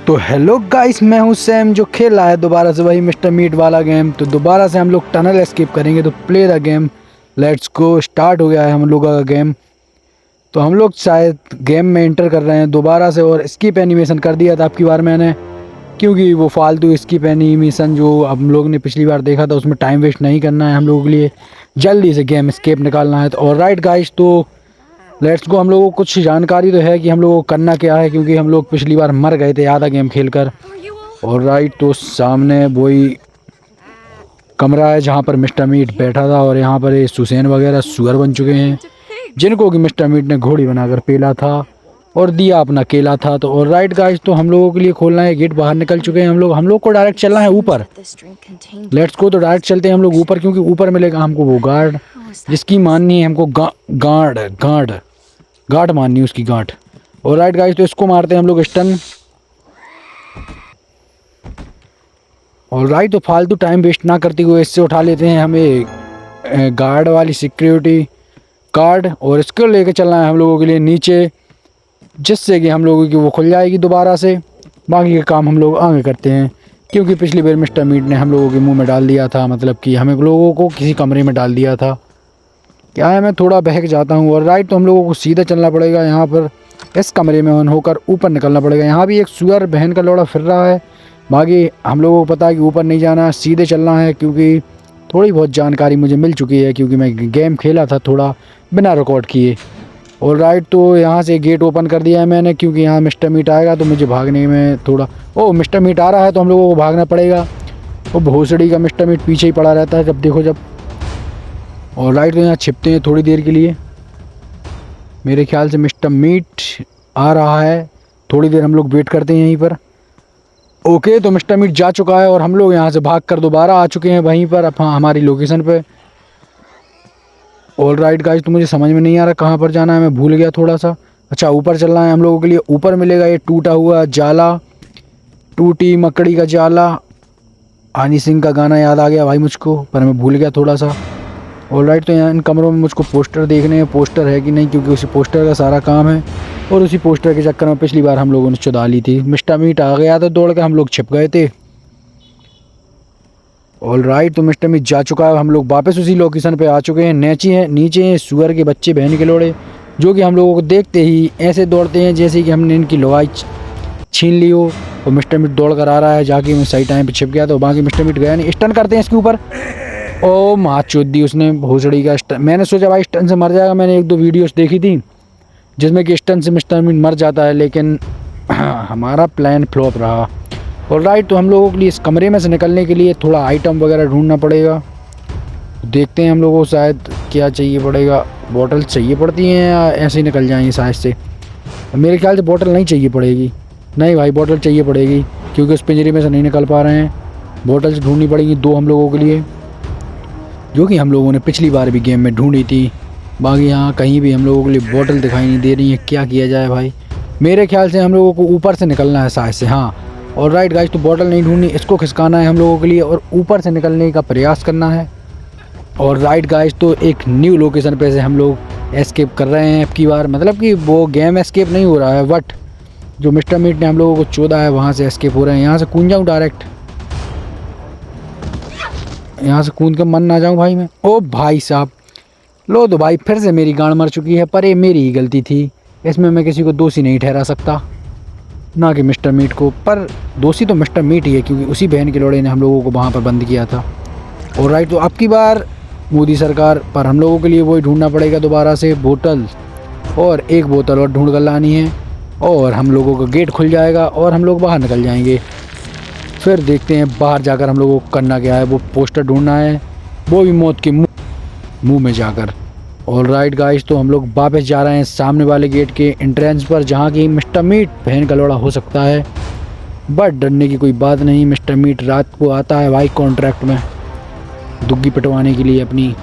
तो hello guys, मैं हूं सैम जो खेल रहा है दोबारा से वही मिस्टर मीट वाला गेम। तो दोबारा से हम लोग टनल एस्केप करेंगे। तो play the game, let's go. Start हो गया है हम लोगों का गेम। तो हम लोग शायद गेम में एंटर कर रहे हैं दोबारा से। और स्किप एनिमेशन कर दिया था आपकी बार मैंने, क्योंकि वो फालतू स्किप एनिमेशन जो हम लोग ने पिछली बार देखा था उसमें टाइम वेस्ट नहीं करना है हम लोगों के लिए, जल्दी से गेम एस्केप निकालना है। तो और राइट गाइस, तो लेट्स गो। हम लोगों को कुछ जानकारी तो है कि हम लोगों को करना क्या है, क्योंकि हम लोग पिछली बार मर गए थे आधा गेम खेलकर। और राइट, तो सामने वही कमरा है जहाँ पर मिस्टर मीट बैठा था। और यहाँ पर ये सुसैन वगैरह सुअर बन चुके हैं, जिनको कि मिस्टर मीट ने घोड़ी बनाकर पेला था और दिया अपना केला था। तो और राइट गाइस, तो हम लोगों के लिए खोलना है गेट। बाहर निकल चुके हैं हम लोग को डायरेक्ट चलना है ऊपर। Let's go. तो डायरेक्ट चलते हैं हम लोग ऊपर, क्योंकि ऊपर मिलेगा हमको वो गार्ड जिसकी माननी है हमको गार्ड माननी है, उसकी गांठ। और राइट गाइस, तो इसको मारते हैं हम लोग स्टन। और राइट, तो फालतू टाइम वेस्ट ना करते हुए इससे उठा लेते हैं हमें गार्ड वाली सिक्योरिटी कार्ड। और इसको लेके चलना है हम लोगों के लिए नीचे, जिससे कि हम लोगों की वो खुल जाएगी दोबारा से। बाकी का काम हम लोग आगे करते हैं, क्योंकि पिछली बार मिस्टर मीट ने हम लोगों के मुंह में डाल दिया था, मतलब कि हमें लोगों को किसी कमरे में डाल दिया था। क्या है, मैं थोड़ा बहक जाता हूँ। और राइट, तो हम लोगों को सीधा चलना पड़ेगा यहाँ पर, इस कमरे में ऑन होकर ऊपर निकलना पड़ेगा। यहाँ भी एक सुअर बहन का लौड़ा फिर रहा है। बाकी हम लोगों को पता है कि ऊपर नहीं जाना है, सीधे चलना है, क्योंकि थोड़ी बहुत जानकारी मुझे मिल चुकी है, क्योंकि मैं गेम खेला था थोड़ा बिना रिकॉर्ड किए। और राइट, तो यहाँ से गेट ओपन कर दिया है मैंने, क्योंकि यहाँ मिस्टर मीट आएगा तो मुझे भागने में थोड़ा मिस्टर मीट आ रहा है तो हम लोगों को भागना पड़ेगा। वो भोसड़ी का मिस्टर मीट पीछे ही पड़ा रहता है जब देखो जब। और राइट, तो यहाँ छिपते हैं थोड़ी देर के लिए। मेरे ख्याल से मिस्टर मीट आ रहा है, थोड़ी देर हम लोग वेट करते हैं यहीं पर। ओके, तो मिस्टर मीट जा चुका है और हम लोग यहाँ से भागकर दोबारा आ चुके हैं वहीं पर हमारी लोकेशन पे। ऑल राइट गाइस, तो मुझे समझ में नहीं आ रहा कहाँ पर जाना है, मैं भूल गया थोड़ा सा। अच्छा, ऊपर चलना है हम लोगों के लिए। ऊपर मिलेगा ये टूटा हुआ जाला, टूटी मकड़ी का जाला। हनी सिंह का गाना याद आ गया भाई मुझको, पर मैं भूल गया थोड़ा सा। ऑल राइट, तो यहाँ इन कमरों में मुझको पोस्टर देखने हैं, पोस्टर है कि नहीं, क्योंकि उसी पोस्टर का सारा काम है। और उसी पोस्टर के चक्कर में पिछली बार हम लोगों ने चुदा ली थी। मिस्टर मीट आ गया था दौड़ के, हम लोग छिप गए थे। ऑल राइट, तो मिस्टर मीट जा चुका है, हम लोग वापस उसी लोकेशन पे आ चुके हैं। नीचे हैं सुअर के बच्चे बहन के लोड़े, जो कि हम लोगों को देखते ही ऐसे दौड़ते हैं जैसे कि हमने इनकी लोहाई छीन ली हो। और मिस्टर मीट दौड़ कर आ रहा है, जाके मैं सही टाइम पे छिप गया। तो बाकी मिस्टर मीट गया नहीं। स्टन करते हैं इसके ऊपर। ओ माँ चोद दी उसने भोसड़ी का स्टन। मैंने सोचा भाई स्टन से मर जाएगा, मैंने एक दो वीडियोस देखी थी जिसमें कि स्टन से मिस्टर मीट मर जाता है, लेकिन हमारा प्लान फ्लॉप रहा। और राइट, तो हम लोगों के लिए इस कमरे में से निकलने के लिए थोड़ा आइटम वगैरह ढूंढना पड़ेगा। देखते हैं हम लोगों को शायद क्या चाहिए पड़ेगा। बॉटल चाहिए पड़ती हैं या ऐसे ही निकल जाएंगे शायद से। मेरे ख्याल से बॉटल नहीं चाहिए पड़ेगी। नहीं भाई, बॉटल चाहिए पड़ेगी, क्योंकि उस पिंजरे में से नहीं निकल पा रहे हैं। बॉटल्स ढूंढनी पड़ेंगी 2 हम लोगों के लिए, जो कि हम लोगों ने पिछली बार भी गेम में ढूंढी थी। बाकी यहाँ कहीं भी हम लोगों के लिए बॉटल दिखाई नहीं दे रही है। क्या किया जाए भाई? मेरे ख्याल से हम लोगों को ऊपर से निकलना है शायद से। हाँ, और राइट गाइस, तो बॉटल नहीं ढूंढनी, इसको खिसकाना है हम लोगों के लिए और ऊपर से निकलने का प्रयास करना है। और राइट गाइस, तो एक न्यू लोकेशन पे से हम लोग एस्केप कर रहे हैं अब की बार। मतलब कि वो गेम एस्केप नहीं हो रहा है, बट जो मिस्टर मीट ने हम लोगों को चोदा है वहाँ से एस्केप हो रहे हैं। यहाँ से कूद जाऊँ डायरेक्ट? यहाँ से कूद कर मन ना जाऊँ भाई मैं। ओ भाई साहब, लो तो भाई फिर से मेरी गांड मर चुकी है। पर ये मेरी ही गलती थी, इसमें मैं किसी को दोषी नहीं ठहरा सकता, ना कि मिस्टर मीट को। पर दोषी तो मिस्टर मीट ही है, क्योंकि उसी बहन के लोड़े ने हम लोगों को वहाँ पर बंद किया था। और राइट, तो अब की बार मोदी सरकार पर हम लोगों के लिए वही ढूंढना पड़ेगा दोबारा से बोतल, और एक बोतल और ढूंढ कर लानी है। और हम लोगों का गेट खुल जाएगा और हम लोग बाहर निकल जाएंगे। फिर देखते हैं बाहर जाकर हम लोगों को करना क्या है। वो पोस्टर ढूंढना है, वो भी मौत के मुंह में जाकर। ऑल राइट गाइस, तो हम लोग वापस जा रहे हैं सामने वाले गेट के एंट्रेंस पर, जहाँ की मिस्टर मीट बहन का लोड़ा हो सकता है। बट डरने की कोई बात नहीं, मिस्टर मीट रात को आता है भाई कॉन्ट्रैक्ट में दुग्गी पिटवाने के लिए अपनी।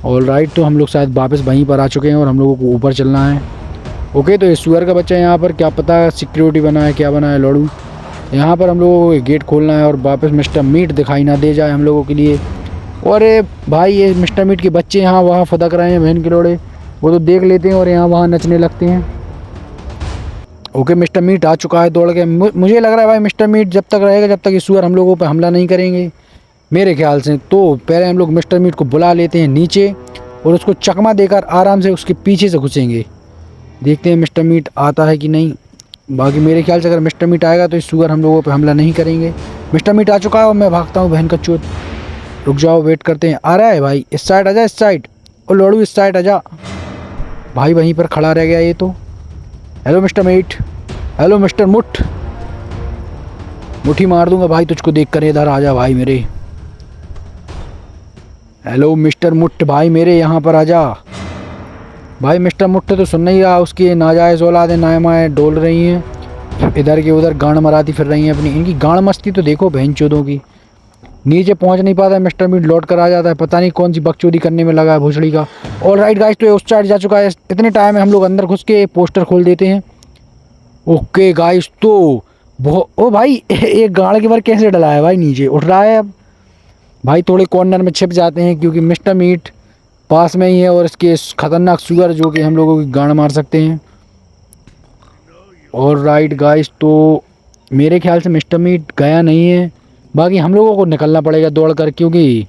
ऑल राइट, तो हम लोग शायद वापस वहीं पर आ चुके हैं और हम लोगों को ऊपर चलना है। ओके, तो ये सुअर का बच्चा यहाँ पर क्या पता सिक्योरिटी बना है, क्या बना है लड़ू। यहाँ पर हम लोगों को गेट खोलना है और वापस मिस्टर मीट दिखाई ना दे जाए हम लोगों के लिए। और भाई, ये मिस्टर मीट के बच्चे यहाँ वहाँ फदक रहे हैं बहन के लोड़े, वो तो देख लेते हैं और यहाँ वहाँ नचने लगते हैं। ओके मिस्टर मीट आ चुका है दौड़ के। मुझे लग रहा है भाई मिस्टर मीट जब तक रहेगा जब तक ये सुअर हम लोगों पे हमला नहीं करेंगे मेरे ख्याल से। तो पहले हम लोग मिस्टर मीट को बुला लेते हैं नीचे और उसको चकमा देकर आराम से उसके पीछे से घुसेंगे। देखते हैं मिस्टर मीट आता है कि नहीं। बाकी मेरे ख्याल से अगर मिस्टर मीट आएगा तो ये सुअर हम लोगों पे हमला नहीं करेंगे। मिस्टर मीट आ चुका है और मैं भागता हूँ बहन का चोट। रुक जाओ वेट करते हैं। आ रहा है भाई, इस साइड आजा, इस साइड। और लोड़ू इस साइड आजा भाई, वहीं पर खड़ा रह गया ये तो। हेलो मिस्टर मीट, हेलो मिस्टर मुठ, मुट्ठी मार दूंगा भाई तुझको देख कर। इधर आजा भाई मेरे। हेलो मिस्टर मुठ भाई मेरे, यहाँ पर आजा भाई। मिस्टर मुठ तो सुन नहीं रहा, उसकी नाजायज़ औलादें नायमाएँ डोल रही हैं, इधर के उधर गांड मराती फिर रही हैं अपनी। इनकी गांड मस्ती तो देखो बहन चोदों की। नीचे पहुंच नहीं पाता है मिस्टर मीट, लौट कर आ जाता है। पता नहीं कौन सी बकचोदी करने में लगा है भोसड़ी का। ऑल राइट गाइस, तो ये उस साइड जा चुका है। इतने टाइम में हम लोग अंदर घुस के पोस्टर खोल देते हैं। ओके गाइस, तो ओ भाई एक गाड़ के बार कैसे डला है भाई, नीचे उठ रहा है अब भाई। थोड़े कॉर्नर में छिप जाते हैं क्योंकि मिस्टर मीट पास में ही है और इसके खतरनाक सुअर जो कि हम लोगों की गाड़ मार सकते हैं। ऑल राइट गाइस, तो मेरे ख्याल से मिस्टर मीट गया नहीं है। बाकी हम लोगों को निकलना पड़ेगा दौड़ कर, क्योंकि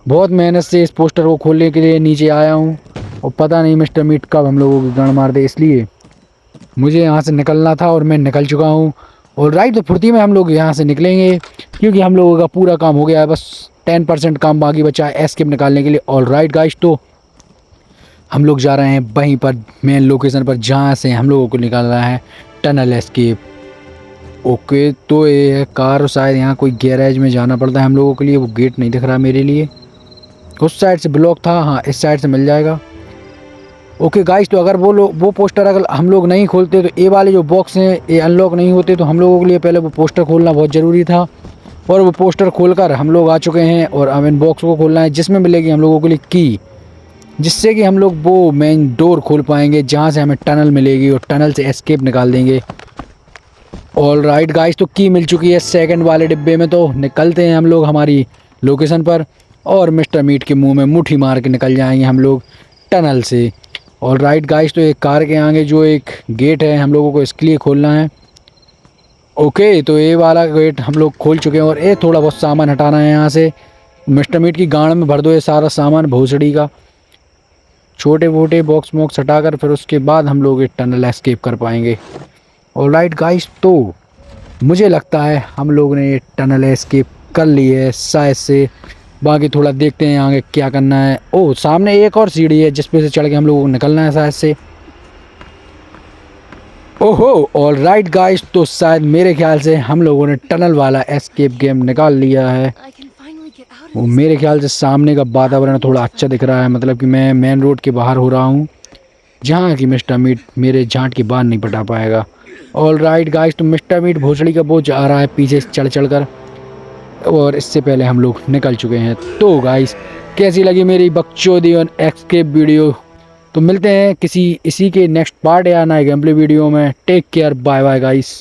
बहुत मेहनत से इस पोस्टर को खोलने के लिए नीचे आया हूँ और पता नहीं मिस्टर मीट कब हम लोगों की गाड़ मार दे, इसलिए मुझे यहाँ से निकलना था और मैं निकल चुका हूँ। और राइट, तो फुर्ती में हम लोग यहाँ से निकलेंगे क्योंकि हम लोगों का पूरा काम हो गया है। बस 10% काम बाकी बचा है एस्केप निकालने के लिए। ऑल राइट गाइस, तो हम लोग जा रहे हैं वहीं पर मेन लोकेशन पर जहाँ से हम लोगों को निकालना है टनल एस्केप। ओके, तो ये है कार, शायद यहाँ कोई गैरेज में जाना पड़ता है हम लोगों के लिए। वो गेट नहीं दिख रहा मेरे लिए, उस साइड से ब्लॉक था। हाँ, इस साइड से मिल जाएगा। ओके गाइस, तो अगर वो पोस्टर अगर हम लोग नहीं खोलते तो ये वाले जो बॉक्स हैं ये अनलॉक नहीं होते। तो हम लोगों के लिए पहले वो पोस्टर खोलना बहुत ज़रूरी था और वो पोस्टर खोलकर हम लोग आ चुके हैं। और अब इन बॉक्स को खोलना है जिसमें मिलेगी हम लोगों के लिए की, जिससे कि हम लोग वो मेन डोर खोल पाएंगे जहाँ से हमें टनल मिलेगी और टनल से एस्केप निकाल देंगे। ऑल राइट गाइस, तो की मिल चुकी है सेकंड वाले डिब्बे में। तो निकलते हैं हम लोग हमारी लोकेशन पर और मिस्टर मीट के मुंह में मुट्ठी मार के निकल जाएंगे हम लोग टनल से। ऑल राइट गाइस, तो एक कार के आगे जो एक गेट है हम लोगों को इसके लिए खोलना है। ओके, तो ये वाला गेट हम लोग खोल चुके हैं और ये थोड़ा बहुत सामान हटाना है यहाँ से। मिस्टर मीट की गाड़ में भर दो ये सारा सामान भोसड़ी का, छोटे मोटे बॉक्स वॉक्स हटाकर, फिर उसके बाद हम लोग ये टनल एस्केप कर पाएंगे। ऑल राइट गाइस, तो मुझे लगता है हम लोग ने ये टनल एस्केप कर ली है शायद से। बाकी थोड़ा देखते हैं आगे क्या करना है। ओह, सामने एक और सीढ़ी है जिस पे से चढ़ के हम लोगों को निकलना है शायद से। ओहो, ऑल राइट गाइस, तो शायद मेरे ख्याल से हम लोगों ने टनल वाला एस्केप गेम निकाल लिया है। वो मेरे ख्याल से सामने का वातावरण थोड़ा अच्छा दिख रहा है, मतलब कि मैं मेन रोड के बाहर हो रहा हूँ जहाँ कि मिस्टर मीट मेरे झांट की बात नहीं पटा पाएगा। ऑल राइट गाइस, तो मिस्टर मीट भोसड़ी का बोझ आ रहा है पीछे से चढ़ चढ़ कर और इससे पहले हम लोग निकल चुके हैं। तो गाइस, कैसी लगी मेरी बकचोदी और एस्केप वीडियो? तो मिलते हैं किसी इसी के नेक्स्ट पार्ट या नए गेम प्ले वीडियो में। Take care, bye bye guys.